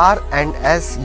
R&S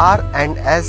R&S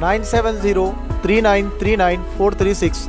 9703939436।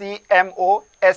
CMO S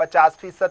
50%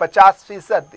50%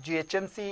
GHMC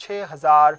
6000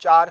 4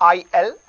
IL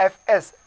FS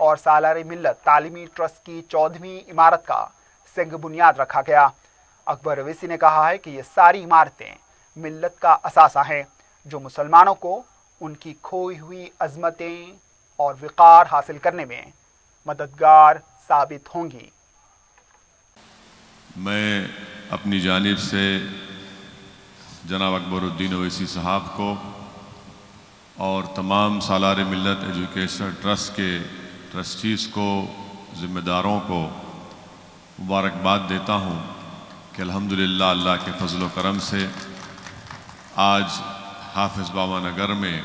اور سالار ملت تعلیمی ٹرسٹ کی 14ویں عمارت کا سنگ بنیاد رکھا گیا۔ اکبر اویسی نے کہا ہے کہ یہ ساری عمارتیں ملت کا اثاثہ ہیں جو مسلمانوں کو ان کی کھوئی ہوئی عظمتیں اور وقار حاصل کرنے میں مددگار ثابت ہوں گی۔ میں اپنی جانب سے جناب اکبر الدین اویسی صاحب کو اور تمام سالار ملت ایجوکیشن ٹرسٹ کے ٹرسٹیز کو، ذمہ داروں کو مبارکباد دیتا ہوں کہ الحمدللہ اللہ کے فضل و کرم سے آج حافظ بابا نگر میں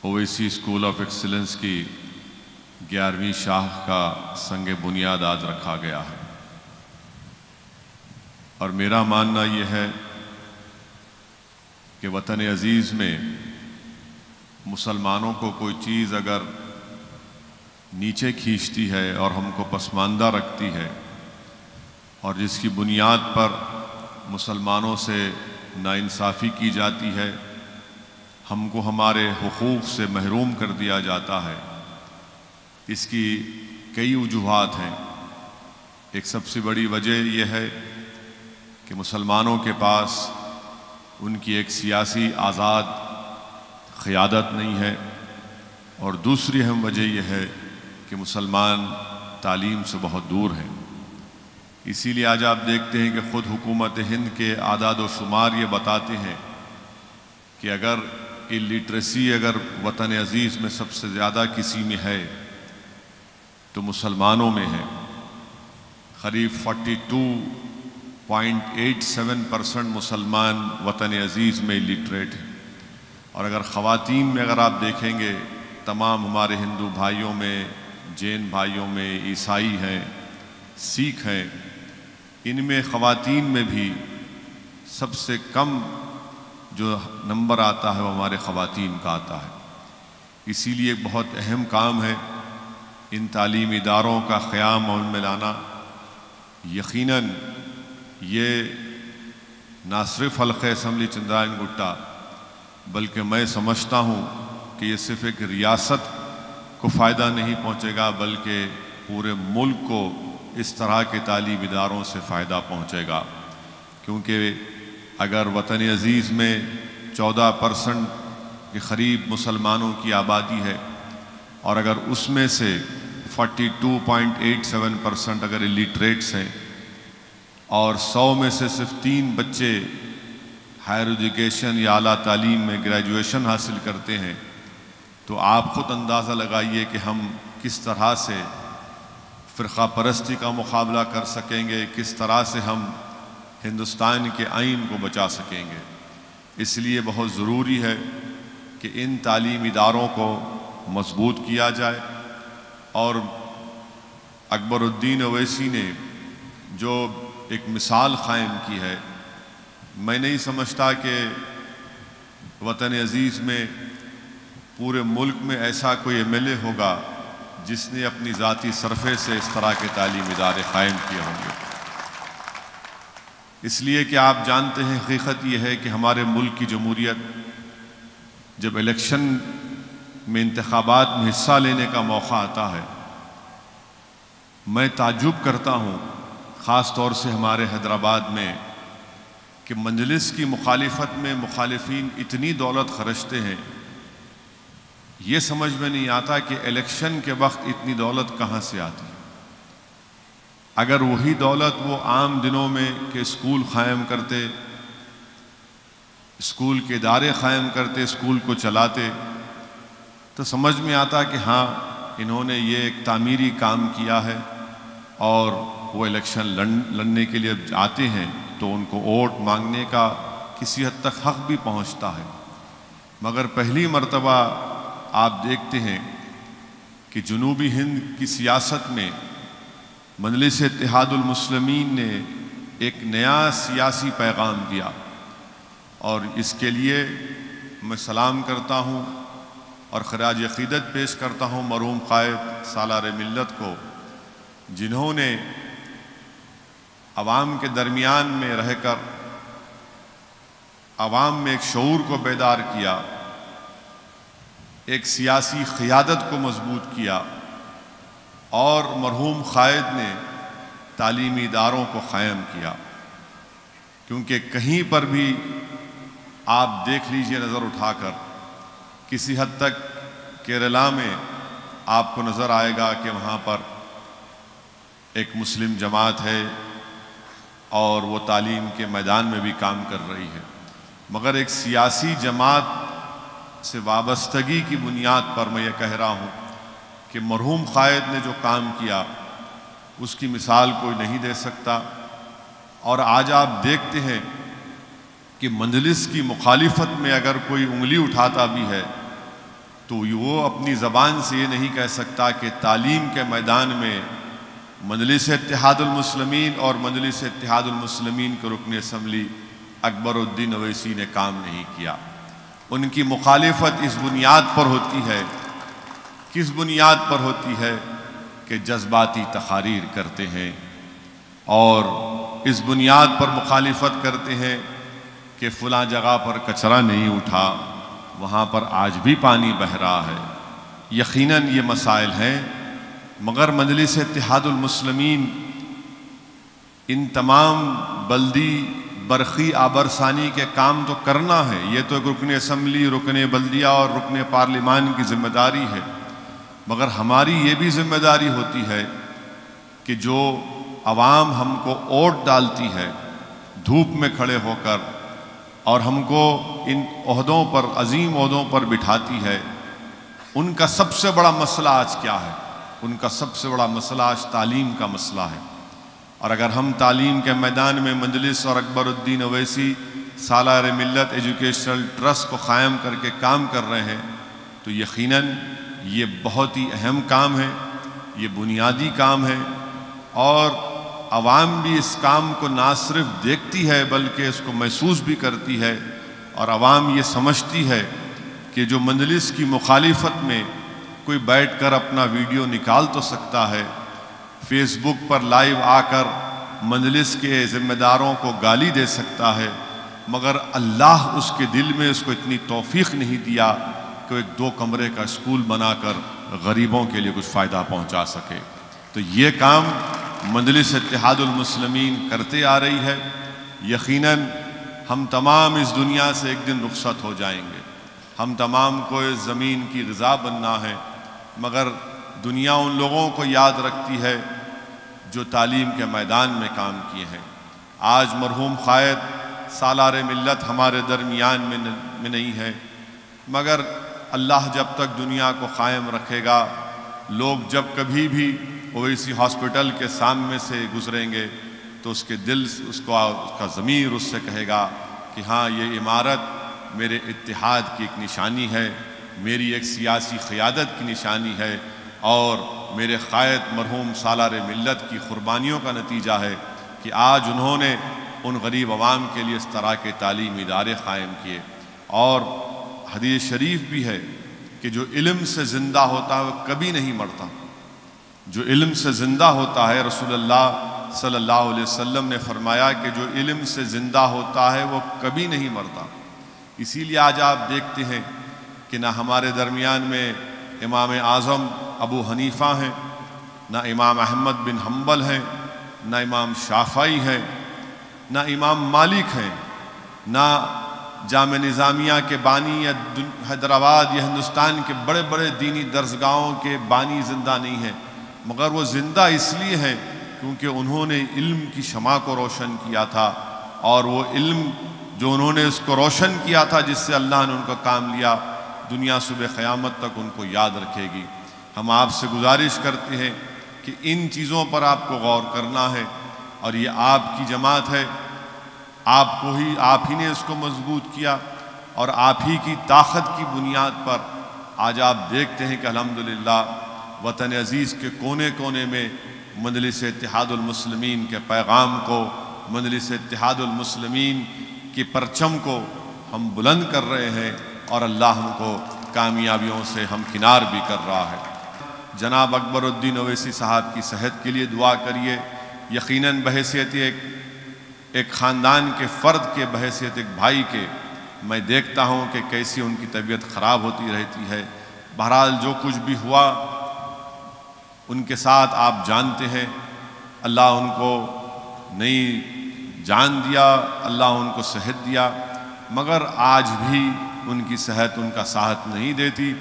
اویسی اسکول آف ایکسلنس کی 11ویں شاخ کا سنگ بنیاد آج رکھا گیا ہے۔ اور میرا ماننا یہ ہے کہ وطن عزیز میں مسلمانوں کو کوئی چیز اگر نیچے کھینچتی ہے اور ہم کو پسماندہ رکھتی ہے اور جس کی بنیاد پر مسلمانوں سے ناانصافی کی جاتی ہے، ہم کو ہمارے حقوق سے محروم کر دیا جاتا ہے، اس کی کئی وجوہات ہیں۔ ایک سب سے بڑی وجہ یہ ہے کہ مسلمانوں کے پاس ان کی ایک سیاسی آزاد قیادت نہیں ہے، اور دوسری اہم وجہ یہ ہے کہ مسلمان تعلیم سے بہت دور ہیں۔ اسی لیے آج آپ دیکھتے ہیں کہ خود حکومت ہند کے اعداد و شمار یہ بتاتے ہیں کہ اگر الٹریسی اگر وطن عزیز میں سب سے زیادہ کسی میں ہے تو مسلمانوں میں ہے۔ قریب 42.87% مسلمان وطن عزیز میں الٹریٹ ہیں، اور اگر خواتین میں اگر آپ دیکھیں گے، تمام ہمارے ہندو بھائیوں میں، جین بھائیوں میں، عیسائی ہیں، سکھ ہیں، ان میں خواتین میں بھی سب سے کم جو نمبر آتا ہے وہ ہمارے خواتین کا آتا ہے۔ اسی لیے ایک بہت اہم کام ہے ان تعلیمی اداروں کا قیام اور ان میں لانا۔ یقیناً یہ نہ صرف حلقہ اسمبلی چندرائن گٹا، بلکہ میں سمجھتا ہوں کہ یہ صرف ایک ریاست کو فائدہ نہیں پہنچے گا، بلکہ پورے ملک کو اس طرح کے تعلیمی اداروں سے فائدہ پہنچے گا، کیونکہ اگر وطن عزیز میں 14% کے قریب مسلمانوں کی آبادی ہے، اور اگر اس میں سے 42.87% اگر الٹریٹس ہیں، اور 100 میں سے صرف 3 بچے ہائر ایجوکیشن یا اعلیٰ تعلیم میں گریجویشن حاصل کرتے ہیں، تو آپ خود اندازہ لگائیے کہ ہم کس طرح سے فرقہ پرستی کا مقابلہ کر سکیں گے، کس طرح سے ہم ہندوستان کے آئین کو بچا سکیں گے۔ اس لیے بہت ضروری ہے کہ ان تعلیمی اداروں کو مضبوط کیا جائے، اور اکبر الدین اویسی نے جو ایک مثال قائم کی ہے، میں نہیں سمجھتا کہ وطن عزیز میں پورے ملک میں ایسا کوئی ایم ایل اے ہوگا جس نے اپنی ذاتی صرفے سے اس طرح کے تعلیمی ادارے قائم کیے ہوں گے۔ اس لیے کہ آپ جانتے ہیں، حقیقت یہ ہے کہ ہمارے ملک کی جمہوریت جب الیکشن میں انتخابات میں حصہ لینے کا موقع آتا ہے، میں تعجب کرتا ہوں، خاص طور سے ہمارے حیدرآباد میں، کہ مجلس کی مخالفت میں مخالفین اتنی دولت خرچتے ہیں، یہ سمجھ میں نہیں آتا کہ الیکشن کے وقت اتنی دولت کہاں سے آتی ہے۔ اگر وہی دولت وہ عام دنوں میں کہ اسکول قائم کرتے، اسکول کے ادارے قائم کرتے، اسکول کو چلاتے، تو سمجھ میں آتا کہ ہاں انہوں نے یہ ایک تعمیری کام کیا ہے، اور وہ الیکشن لڑنے کے لیے آتے ہیں تو ان کو ووٹ مانگنے کا کسی حد تک حق بھی پہنچتا ہے۔ مگر پہلی مرتبہ آپ دیکھتے ہیں کہ جنوبی ہند کی سیاست میں مجلس اتحاد المسلمین نے ایک نیا سیاسی پیغام دیا، اور اس کے لیے میں سلام کرتا ہوں اور خراج عقیدت پیش کرتا ہوں مرحوم قائد سالار ملت کو، جنہوں نے عوام کے درمیان میں رہ کر عوام میں ایک شعور کو بیدار کیا ایک سیاسی قیادت کو مضبوط کیا اور مرحوم قائد نے تعلیمی اداروں کو قائم کیا، کیونکہ کہیں پر بھی آپ دیکھ لیجئے نظر اٹھا کر، کسی حد تک کیرلا میں آپ کو نظر آئے گا کہ وہاں پر ایک مسلم جماعت ہے اور وہ تعلیم کے میدان میں بھی کام کر رہی ہے، مگر ایک سیاسی جماعت سے وابستگی کی بنیاد پر میں یہ کہہ رہا ہوں کہ مرحوم قائد نے جو کام کیا اس کی مثال کوئی نہیں دے سکتا۔ اور آج آپ دیکھتے ہیں کہ مجلس کی مخالفت میں اگر کوئی انگلی اٹھاتا بھی ہے تو وہ اپنی زبان سے یہ نہیں کہہ سکتا کہ تعلیم کے میدان میں مجلس اتحاد المسلمین اور مجلس اتحاد المسلمین کے رکن اسمبلی اکبر الدین اویسی نے کام نہیں کیا۔ ان کی مخالفت اس بنیاد پر ہوتی ہے، کس بنیاد پر ہوتی ہے کہ جذباتی تقاریر کرتے ہیں، اور اس بنیاد پر مخالفت کرتے ہیں کہ فلاں جگہ پر کچرا نہیں اٹھا، وہاں پر آج بھی پانی بہہ رہا ہے۔ یقیناً یہ مسائل ہیں، مگر مجلس اتحاد المسلمین ان تمام بلدی برقی آبرسانی کے کام تو کرنا ہے، یہ تو ایک رکن اسمبلی، رکن بلدیہ اور رکن پارلیمان کی ذمہ داری ہے، مگر ہماری یہ بھی ذمہ داری ہوتی ہے کہ جو عوام ہم کو ووٹ ڈالتی ہے دھوپ میں کھڑے ہو کر اور ہم کو ان عہدوں پر، عظیم عہدوں پر بٹھاتی ہے، ان کا سب سے بڑا مسئلہ آج کیا ہے؟ ان کا سب سے بڑا مسئلہ آج تعلیم کا مسئلہ ہے۔ اور اگر ہم تعلیم کے میدان میں مجلس اور اکبر الدین اویسی سالار ملت ایجوکیشنل ٹرسٹ کو قائم کر کے کام کر رہے ہیں تو یقیناً یہ بہت ہی اہم کام ہے، یہ بنیادی کام ہے، اور عوام بھی اس کام کو نہ صرف دیکھتی ہے بلکہ اس کو محسوس بھی کرتی ہے، اور عوام یہ سمجھتی ہے کہ جو مجلس کی مخالفت میں کوئی بیٹھ کر اپنا ویڈیو نکال تو سکتا ہے، فیس بک پر لائیو آ کر مجلس کے ذمہ داروں کو گالی دے سکتا ہے، مگر اللہ اس کے دل میں اس کو اتنی توفیق نہیں دیا کہ ایک 2 کمرے کا اسکول بنا کر غریبوں کے لیے کچھ فائدہ پہنچا سکے۔ تو یہ کام مجلس اتحاد المسلمین کرتے آ رہی ہے۔ یقیناً ہم تمام اس دنیا سے ایک دن رخصت ہو جائیں گے، ہم تمام کو اس زمین کی غذا بننا ہے، مگر دنیا ان لوگوں کو یاد رکھتی ہے جو تعلیم کے میدان میں کام کیے ہیں۔ آج مرحوم قائد سالار ملت ہمارے درمیان میں نہیں ہے، مگر اللہ جب تک دنیا کو قائم رکھے گا، لوگ جب کبھی بھی اویسی ہاسپٹل کے سامنے سے گزریں گے تو اس کے دل، اس کا ضمیر اس سے کہے گا کہ ہاں یہ عمارت میرے اتحاد کی ایک نشانی ہے، میری ایک سیاسی قیادت کی نشانی ہے، اور میرے قائد مرحوم سالار ملت کی قربانیوں کا نتیجہ ہے کہ آج انہوں نے ان غریب عوام کے لیے اس طرح کے تعلیمی ادارے قائم کیے۔ اور حدیث شریف بھی ہے کہ جو علم سے زندہ ہوتا ہے وہ کبھی نہیں مرتا، جو علم سے زندہ ہوتا ہے، رسول اللہ صلی اللہ علیہ وسلم نے فرمایا کہ جو علم سے زندہ ہوتا ہے وہ کبھی نہیں مرتا۔ اسی لیے آج آپ دیکھتے ہیں کہ نہ ہمارے درمیان میں امام اعظم ابو حنیفہ ہیں، نہ امام احمد بن حنبل ہیں، نہ امام شافعی ہیں، نہ امام مالک ہیں، نہ جامع نظامیہ کے بانی یا حیدرآباد یا ہندوستان کے بڑے بڑے دینی درسگاہوں کے بانی زندہ نہیں ہیں، مگر وہ زندہ اس لیے ہیں کیونکہ انہوں نے علم کی شمع کو روشن کیا تھا، اور وہ علم جو انہوں نے اس کو روشن کیا تھا جس سے اللہ نے ان کا کام لیا، دنیا صبح قیامت تک ان کو یاد رکھے گی۔ ہم آپ سے گزارش کرتے ہیں کہ ان چیزوں پر آپ کو غور کرنا ہے، اور یہ آپ کی جماعت ہے، آپ ہی نے اس کو مضبوط کیا، اور آپ ہی کی طاقت کی بنیاد پر آج آپ دیکھتے ہیں کہ الحمدللہ وطن عزیز کے کونے کونے میں مجلس اتحاد المسلمین کے پیغام کو، مجلس اتحاد المسلمین کی پرچم کو ہم بلند کر رہے ہیں، اور اللہ ہم کو کامیابیوں سے ہمکنار بھی کر رہا ہے۔ جناب اکبر الدین اویسی صاحب کی صحت کے لیے دعا کریے۔ یقیناً بحیثیت ایک خاندان کے فرد کے، بحیثیت ایک بھائی کے، میں دیکھتا ہوں کہ کیسی ان کی طبیعت خراب ہوتی رہتی ہے، بہرحال جو کچھ بھی ہوا ان کے ساتھ آپ جانتے ہیں، اللہ ان کو نئی جان دیا، اللہ ان کو صحت دیا، مگر آج بھی ان کی صحت ان کا ساتھ نہیں دیتی۔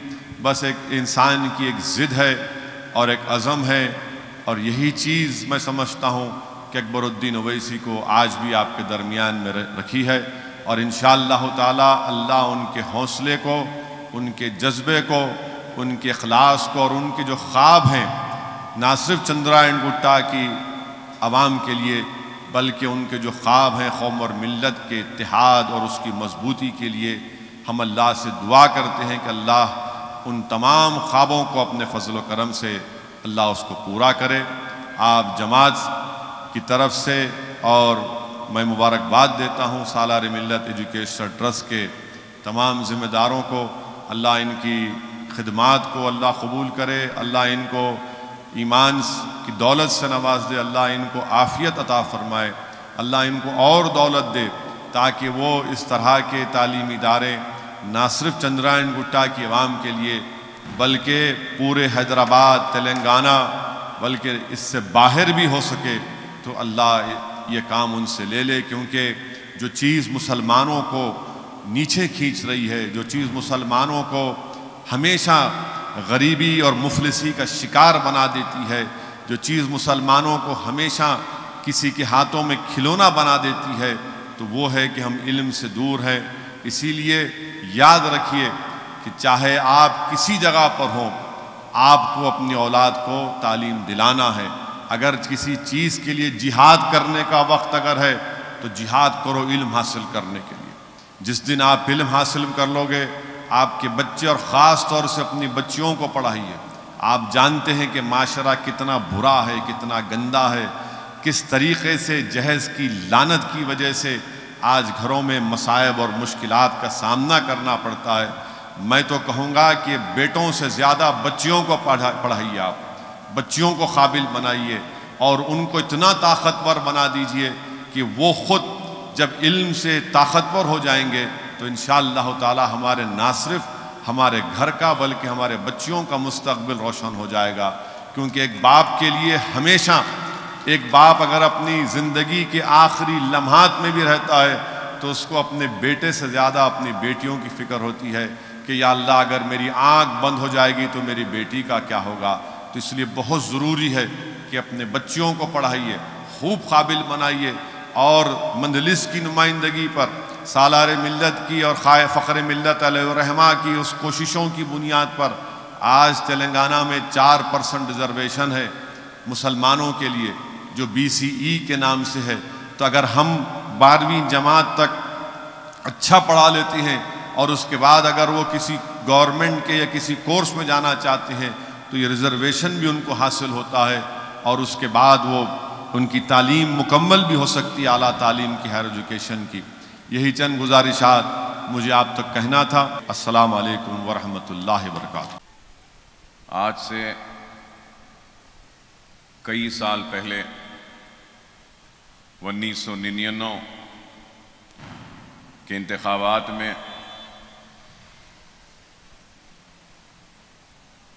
بس ایک انسان کی ایک ضد ہے اور ایک عزم ہے، اور یہی چیز میں سمجھتا ہوں کہ اکبر الدین اویسی کو آج بھی آپ کے درمیان میں رکھی ہے، اور انشاءاللہ تعالی اللہ ان کے حوصلے کو، ان کے جذبے کو، ان کے اخلاص کو، اور ان کے جو خواب ہیں نہ صرف چندرائن گٹا کی عوام کے لیے بلکہ ان کے جو خواب ہیں قوم اور ملت کے اتحاد اور اس کی مضبوطی کے لیے، ہم اللہ سے دعا کرتے ہیں کہ اللہ ان تمام خوابوں کو اپنے فضل و کرم سے اللہ اس کو پورا کرے۔ آپ جماعت کی طرف سے اور میں مبارکباد دیتا ہوں سالار ملت ایجوکیشنل ٹرسٹ کے تمام ذمہ داروں کو، اللہ ان کی خدمات کو اللہ قبول کرے، اللہ ان کو ایمان کی دولت سے نواز دے، اللہ ان کو عافیت عطا فرمائے، اللہ ان کو اور دولت دے تاکہ وہ اس طرح کے تعلیمی ادارے نہ صرف چندرائن گٹا کی عوام کے لیے بلکہ پورے حیدرآباد، تلنگانہ، بلکہ اس سے باہر بھی ہو سکے تو اللہ یہ کام ان سے لے لے، کیونکہ جو چیز مسلمانوں کو نیچے کھینچ رہی ہے، جو چیز مسلمانوں کو ہمیشہ غریبی اور مفلسی کا شکار بنا دیتی ہے، جو چیز مسلمانوں کو ہمیشہ کسی کے ہاتھوں میں کھلونا بنا دیتی ہے، تو وہ ہے کہ ہم علم سے دور ہیں۔ اسی لیے یاد رکھیے کہ چاہے آپ کسی جگہ پر ہوں، آپ کو اپنی اولاد کو تعلیم دلانا ہے۔ اگر کسی چیز کے لیے جہاد کرنے کا وقت اگر ہے تو جہاد کرو علم حاصل کرنے کے لیے۔ جس دن آپ علم حاصل کر لو گے، آپ کے بچے اور خاص طور سے اپنی بچیوں کو پڑھائیے۔ آپ جانتے ہیں کہ معاشرہ کتنا برا ہے، کتنا گندا ہے، کس طریقے سے جہیز کی لعنت کی وجہ سے آج گھروں میں مصائب اور مشکلات کا سامنا کرنا پڑتا ہے۔ میں تو کہوں گا کہ بیٹوں سے زیادہ بچیوں کو پڑھائیے، آپ بچیوں کو قابل بنائیے اور ان کو اتنا طاقتور بنا دیجئے کہ وہ خود جب علم سے طاقتور ہو جائیں گے تو انشاءاللہ تعالی ہمارے نہ صرف ہمارے گھر کا بلکہ ہمارے بچیوں کا مستقبل روشن ہو جائے گا۔ کیونکہ ایک باپ کے لیے ہمیشہ، ایک باپ اگر اپنی زندگی کے آخری لمحات میں بھی رہتا ہے تو اس کو اپنے بیٹے سے زیادہ اپنی بیٹیوں کی فکر ہوتی ہے کہ یا اللہ اگر میری آنکھ بند ہو جائے گی تو میری بیٹی کا کیا ہوگا۔ تو اس لیے بہت ضروری ہے کہ اپنے بچیوں کو پڑھائیے، خوب قابل بنائیے، اور مجلس کی نمائندگی پر سالار ملت کی اور فخر ملت علیہ الرحمہ کی اس کوششوں کی بنیاد پر آج تلنگانہ میں 4% ریزرویشن ہے مسلمانوں کے لیے جو BCE کے نام سے ہے۔ تو اگر ہم 12ویں جماعت تک اچھا پڑھا لیتے ہیں اور اس کے بعد اگر وہ کسی گورنمنٹ کے یا کسی کورس میں جانا چاہتے ہیں تو یہ ریزرویشن بھی ان کو حاصل ہوتا ہے، اور اس کے بعد وہ ان کی تعلیم مکمل بھی ہو سکتی ہے، اعلیٰ تعلیم کی، ہائر ایجوکیشن کی۔ یہی چند گزارشات مجھے آپ تک کہنا تھا۔ السلام علیکم ورحمۃ اللہ وبرکاتہ۔ آج سے کئی سال پہلے 1999 کے انتخابات میں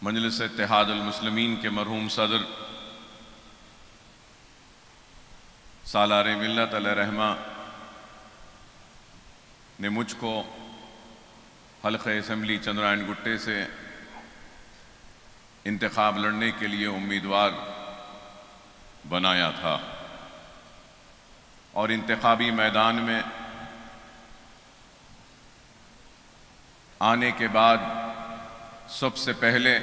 مجلس اتحاد المسلمین کے مرحوم صدر سالار ملت علیہ الرحمہ نے مجھ کو حلقہ اسمبلی چندرائن گٹے سے انتخاب لڑنے کے لیے امیدوار بنایا تھا، اور انتخابی میدان میں آنے کے بعد سب سے پہلے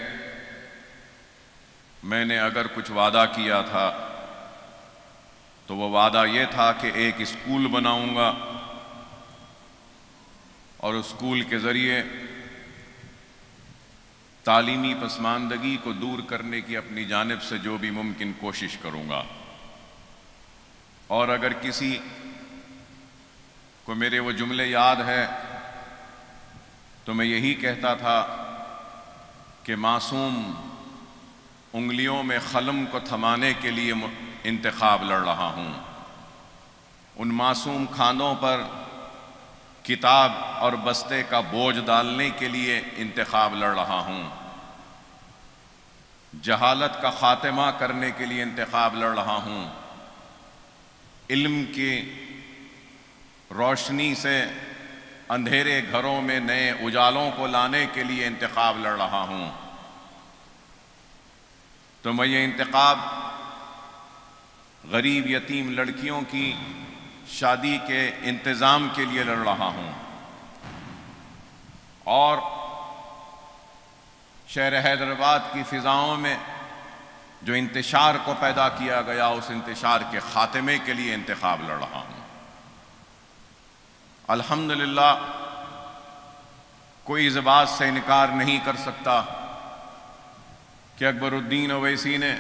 میں نے اگر کچھ وعدہ کیا تھا تو وہ وعدہ یہ تھا کہ ایک اسکول بناؤں گا، اور اسکول کے ذریعے تعلیمی پسماندگی کو دور کرنے کی اپنی جانب سے جو بھی ممکن کوشش کروں گا۔ اور اگر کسی کو میرے وہ جملے یاد ہے تو میں یہی کہتا تھا کہ معصوم انگلیوں میں قلم کو تھمانے کے لیے انتخاب لڑ رہا ہوں، ان معصوم کھانوں پر کتاب اور بستے کا بوجھ ڈالنے کے لیے انتخاب لڑ رہا ہوں، جہالت کا خاتمہ کرنے کے لیے انتخاب لڑ رہا ہوں، علم کی روشنی سے اندھیرے گھروں میں نئے اجالوں کو لانے کے لیے انتخاب لڑ رہا ہوں۔ تو میں یہ انتخاب غریب یتیم لڑکیوں کی شادی کے انتظام کے لیے لڑ رہا ہوں، اور شہر حیدرآباد کی فضاؤں میں جو انتشار کو پیدا کیا گیا اس انتشار کے خاتمے کے لیے انتخاب لڑ رہا ہوں۔ الحمدللہ کوئی اس بات سے انکار نہیں کر سکتا کہ اکبر الدین اویسی نے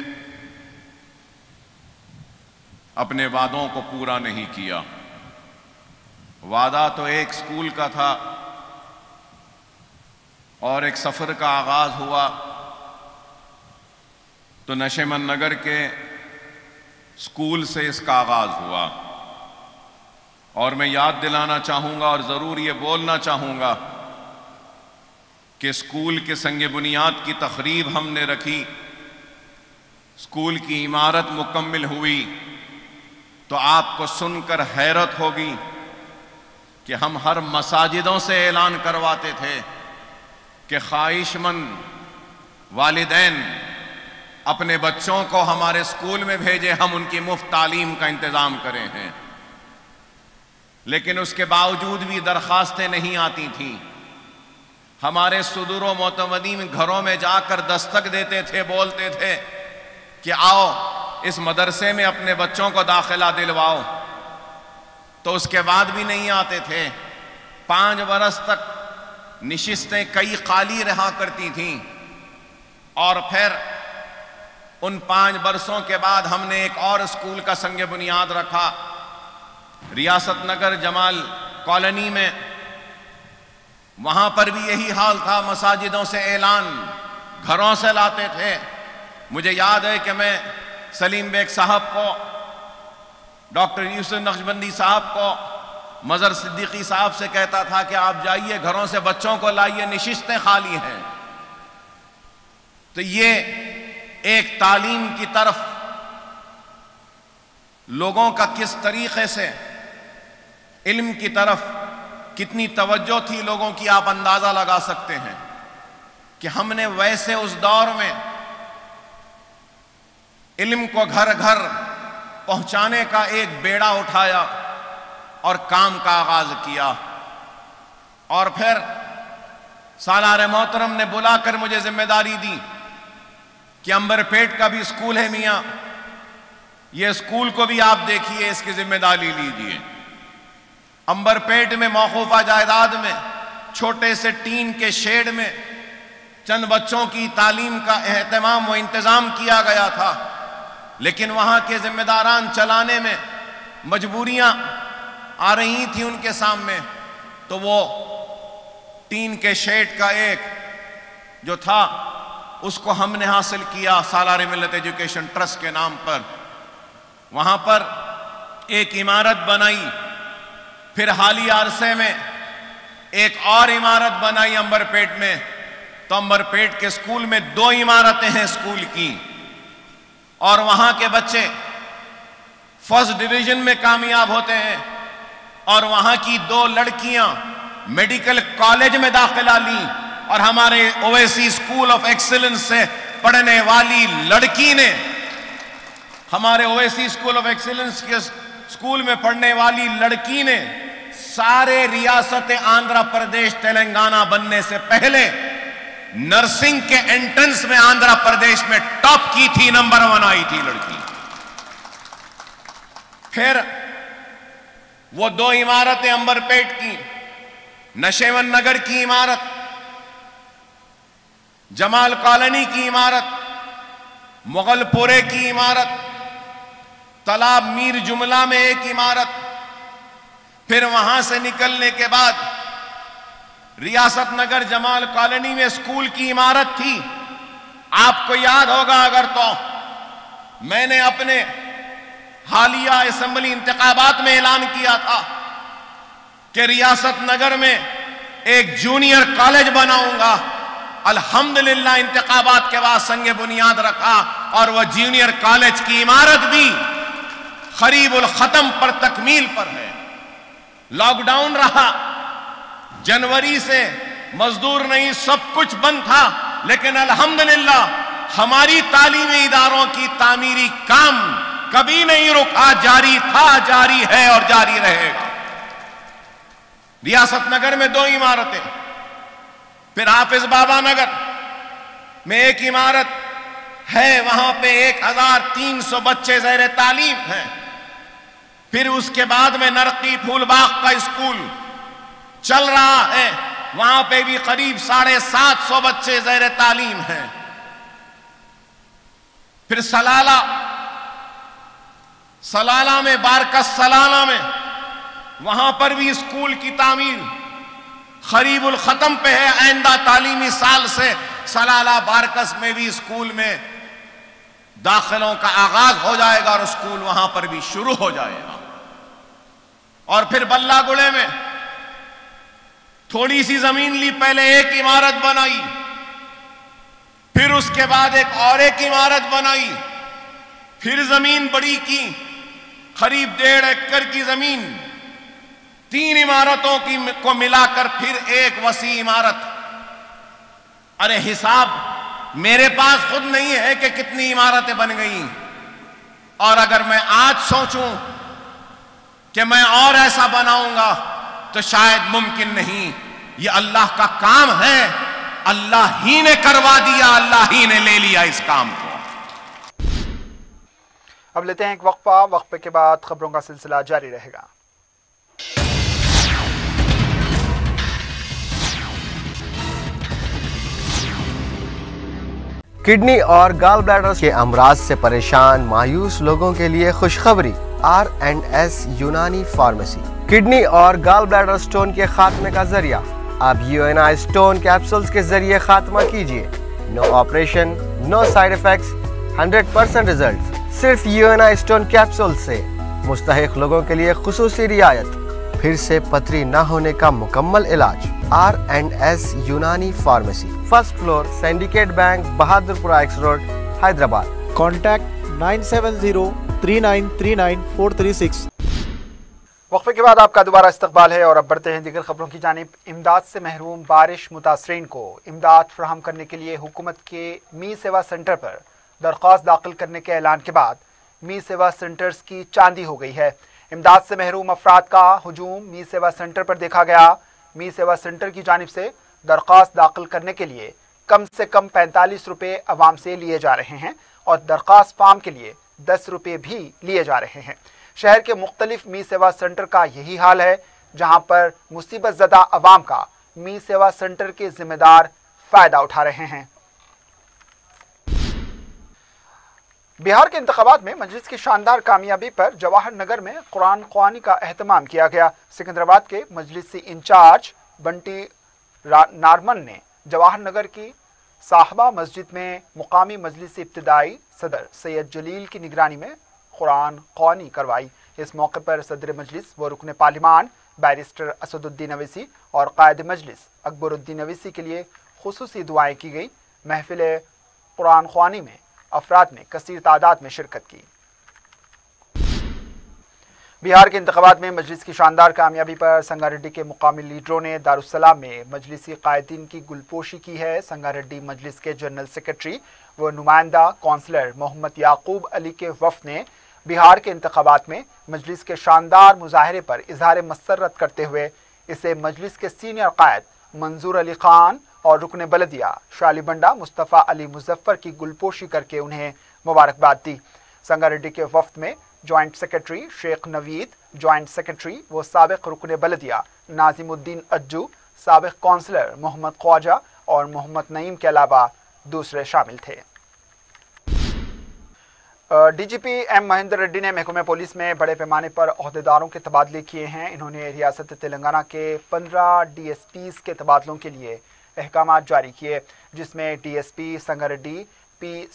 اپنے وعدوں کو پورا نہیں کیا۔ وعدہ تو ایک سکول کا تھا اور ایک سفر کا آغاز ہوا تو نشیمن نگر کے سکول سے اس کا آغاز ہوا، اور میں یاد دلانا چاہوں گا اور ضرور یہ بولنا چاہوں گا کہ سکول کے سنگ بنیاد کی تقریب ہم نے رکھی، سکول کی عمارت مکمل ہوئی تو آپ کو سن کر حیرت ہوگی کہ ہم ہر مساجدوں سے اعلان کرواتے تھے کہ خواہش مند والدین اپنے بچوں کو ہمارے سکول میں بھیجیں، ہم ان کی مفت تعلیم کا انتظام کرے ہیں۔ لیکن اس کے باوجود بھی درخواستیں نہیں آتی تھیں۔ ہمارے صدور و معتمدین گھروں میں جا کر دستک دیتے تھے، بولتے تھے کہ آؤ اس مدرسے میں اپنے بچوں کو داخلہ دلواؤ، تو اس کے بعد بھی نہیں آتے تھے۔ 5 برس تک نشستیں کئی خالی رہا کرتی تھیں، اور پھر ان 5 برسوں کے بعد ہم نے ایک اور اسکول کا سنگ بنیاد رکھا ریاست نگر جمال کالونی میں۔ وہاں پر بھی یہی حال تھا، مساجدوں سے اعلان گھروں سے لاتے تھے۔ مجھے یاد ہے کہ میں سلیم بیگ صاحب کو، ڈاکٹر یوسف نقشبندی صاحب کو، مظہر صدیقی صاحب سے کہتا تھا کہ آپ جائیے گھروں سے بچوں کو لائیے، نشستیں خالی ہیں۔ تو یہ ایک تعلیم کی طرف لوگوں کا کس طریقے سے، علم کی طرف کتنی توجہ تھی لوگوں کی، آپ اندازہ لگا سکتے ہیں کہ ہم نے ویسے اس دور میں علم کو گھر گھر پہنچانے کا ایک بیڑا اٹھایا اور کام کا آغاز کیا۔ اور پھر سالار محترم نے بلا کر مجھے ذمہ داری دی کہ امبر پیٹ کا بھی اسکول ہے میاں، یہ اسکول کو بھی آپ دیکھیے، اس کی ذمہ داری لیجیے۔ امبر پیٹ میں موقوفہ جائیداد میں چھوٹے سے ٹین کے شیڈ میں چند بچوں کی تعلیم کا اہتمام و انتظام کیا گیا تھا، لیکن وہاں کے ذمہ داران چلانے میں مجبوریاں آ رہی تھیں ان کے سامنے، تو وہ ٹین کے شیڈ کا ایک جو تھا اس کو ہم نے حاصل کیا سالار ملت ایجوکیشن ٹرسٹ کے نام پر۔ وہاں پر ایک عمارت بنائی، پھر حالیہ عرصے میں ایک اور عمارت بنائی امبر پیٹ میں، تو امبر پیٹ کے اسکول میں 2 عمارتیں ہیں اسکول کی، اور وہاں کے بچے فرسٹ ڈویژن میں کامیاب ہوتے ہیں، اور وہاں کی 2 لڑکیاں میڈیکل کالج میں داخلہ لیں، اور ہمارے اویسی اسکول آف ایکسلنس سے پڑھنے والی لڑکی نے، ہمارے اویسی اسکول آف ایکسلنس کے اسکول میں پڑھنے والی لڑکی نے سارے ریاست آندھرا پردیش تلنگانہ بننے سے پہلے نرسنگ کے انٹرنس میں آندھرا پردیش میں ٹاپ کی تھی، نمبر 1 آئی تھی لڑکی۔ پھر وہ 2 عمارتیں امبر پیٹ کی، نشیمن نگر کی عمارت، جمال کالونی کی عمارت، مغل پورے کی عمارت، تالاب میر جملہ میں ایک عمارت، پھر وہاں سے نکلنے کے بعد ریاست نگر جمال کالونی میں اسکول کی عمارت تھی۔ آپ کو یاد ہوگا اگر تو میں نے اپنے حالیہ اسمبلی انتخابات میں اعلان کیا تھا کہ ریاست نگر میں ایک جونیئر کالج بناؤں گا، الحمدللہ انتخابات کے بعد سنگ بنیاد رکھا اور وہ جونیئر کالج کی عمارت بھی قریب الختم پر تکمیل پر ہے۔ لاک ڈاؤن رہا، جنوری سے مزدور نہیں، سب کچھ بند تھا، لیکن الحمدللہ ہماری تعلیمی اداروں کی تعمیری کام کبھی نہیں رکا، جاری تھا، جاری ہے اور جاری رہے گا۔ ریاست نگر میں 2 عمارتیں، پھر حافظ بابا نگر میں ایک عمارت ہے، وہاں پہ 1300 بچے زیر تعلیم ہیں۔ پھر اس کے بعد میں نرقی پھول باغ کا اسکول چل رہا ہے، وہاں پہ بھی قریب 750 بچے زیر تعلیم ہیں۔ پھر سلالہ میں بارکس سلالہ میں وہاں پر بھی اسکول کی تعمیر قریب الختم پہ ہے۔ آئندہ تعلیمی سال سے سلالہ بارکس میں بھی اسکول میں داخلوں کا آغاز ہو جائے گا اور اسکول وہاں پر بھی شروع ہو جائے گا۔ اور پھر بلہ گڑے میں تھوڑی سی زمین لی، پہلے ایک عمارت بنائی، پھر اس کے بعد ایک عمارت بنائی، پھر زمین بڑی کی، قریب 1.5 ایکڑ کی زمین، 3 عمارتوں کو ملا کر پھر ایک وسیع عمارت۔ ارے حساب میرے پاس خود نہیں ہے کہ کتنی عمارتیں بن گئیں، اور اگر میں آج سوچوں کہ میں اور ایسا بناؤں گا تو شاید ممکن نہیں۔ یہ اللہ کا کام ہے، اللہ ہی نے کروا دیا، اللہ ہی نے لے لیا اس کام کو۔ اب لیتے ہیں ایک وقفہ، وقفے کے بعد خبروں کا سلسلہ جاری رہے گا۔ کڈنی اور گال بلیڈر کے امراض سے پریشان مایوس لوگوں کے لیے خوشخبری، R&S یونانی فارمیسی کڈنی اور گال بلیڈر سٹون کے خاتمے کا ذریعہ۔ اب UNI سٹون کیپسولز کے ذریعے خاتمہ کیجئے۔ نو آپریشن، نو سائیڈ ایفیکٹس، 100% ریزلٹ صرف UNI سٹون کیپسول سے۔ مستحق لوگوں کے لیے خصوصی رعایت، پھر سے پتھری نہ ہونے کا مکمل علاج۔ R&S Unani pharmacy, first floor, syndicate bank, Bahadurpura X road, Hyderabad. Contact 9703939436۔ وقفے کے بعد آپ کا دوبارہ استقبال ہے اور اب بڑھتے ہیں دیگر خبروں کی جانب۔ امداد سے محروم بارش متاثرین کو امداد فراہم کرنے کے لیے حکومت کے می سیوا سینٹر پر درخواست داخل کرنے کے اعلان کے بعد می سیوا سینٹرز کی چاندی ہو گئی ہے۔ امداد سے محروم افراد کا ہجوم می سیوا سینٹر پر دیکھا گیا۔ می سیوا سینٹر کی جانب سے درخواست داخل کرنے کے لیے کم سے کم 45 روپے عوام سے لیے جا رہے ہیں اور درخواست فارم کے لیے 10 روپے بھی لیے جا رہے ہیں۔ شہر کے مختلف می سیوا سینٹر کا یہی حال ہے، جہاں پر مصیبت زدہ عوام کا می سیوا سینٹر کے ذمہ دار فائدہ اٹھا رہے ہیں۔ بہار کے انتخابات میں مجلس کی شاندار کامیابی پر جواہر نگر میں قرآن خوانی کا اہتمام کیا گیا۔ سکندرآباد کے مجلسی انچارج بنٹی نارمن نے جواہر نگر کی صاحبہ مسجد میں مقامی مجلسی ابتدائی صدر سید جلیل کی نگرانی میں قرآن خوانی کروائی۔ اس موقع پر صدر مجلس و رکن پارلیمان بیرسٹر اسد الدین اویسی اور قائد مجلس اکبر الدین اویسی کے لیے خصوصی دعائیں کی گئی۔ محفل قرآن خوانی میں افراد نے کثیر تعداد میں شرکت کی۔ بہار کے انتخابات میں مجلس کی شاندار کامیابی پر سنگاریڈی کے مقامی لیڈروں نے دارالسلام میں مجلسی قائدین کی گلپوشی کی ہے۔ سنگاریڈی مجلس کے جنرل سیکرٹری و نمائندہ کونسلر محمد یعقوب علی کے وفد نے بہار کے انتخابات میں مجلس کے شاندار مظاہرے پر اظہار مسرت کرتے ہوئے اسے مجلس کے سینئر قائد منظور علی خان اور رکن بلدیہ شالی بنڈا مصطفیٰ علی مظفر کی گلپوشی کر کے انہیں مبارکباد دی۔ سنگاریڈی کے وفد میں جوائنٹ سیکرٹری شیخ نوید، جوائنٹ سیکرٹری و سابق رکن بلدیہ ناظم الدین اجو، سابق کونسلر محمد خواجہ اور محمد نعیم کے علاوہ دوسرے شامل تھے۔ D G P M Mahender Reddy نے محکمہ پولیس میں بڑے پیمانے پر عہدیداروں کے تبادلے کیے ہیں۔ انہوں نے ریاست تلنگانہ کے 15 ڈی ایس پیز کے تبادلوں کے لیے احکامات جاری کیے، جس میں D S P Sangareddy P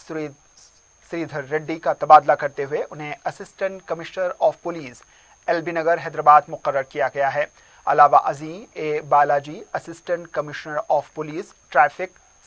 Sridhar Reddy کا تبادلہ کرتے ہوئے انہیں assistant commissioner of police L B Nagar Hyderabad مقرر کیا گیا ہے۔ علاوہ ازیں A Balaji assistant commissioner of police traffic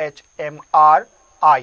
HMRI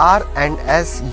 R&S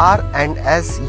R&S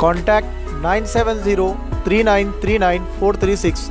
Contact 9703939